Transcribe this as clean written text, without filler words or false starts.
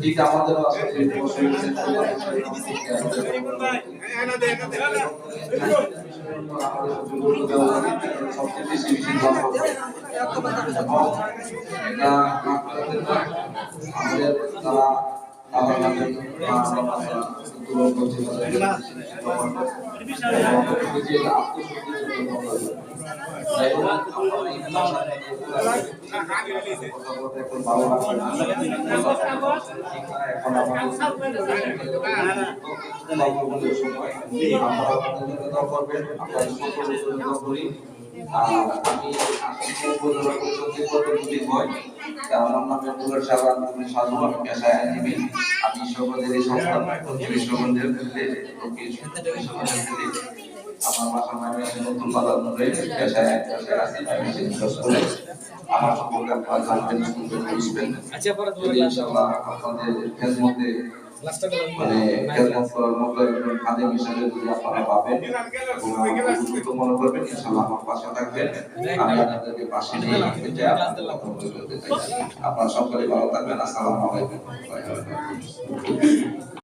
ঠিক আমাদের সবচেয়ে বেশি বেশি আমাদের তারা আমি সকলের সংস্থান বিশ্ববন্ধের আমার বাসা নামে নতুন বাজার ধরে পেশায় আমার সম্পর্কে আপনারা জানবেন বুঝবেন ইনশাআল্লাহ আপনাদের খেদমতে মানে খেদমত করার মতো একজন খাদেম হিসেবে যদি আপনারা পাবেন এবং মনে করবেন ইনশাআল্লাহ আমার পাশে থাকবেন আমি আপনাদেরকে পাশে নিয়ে আপনারা সকলে ভালো থাকবেন। আসসালামু আলাইকুম।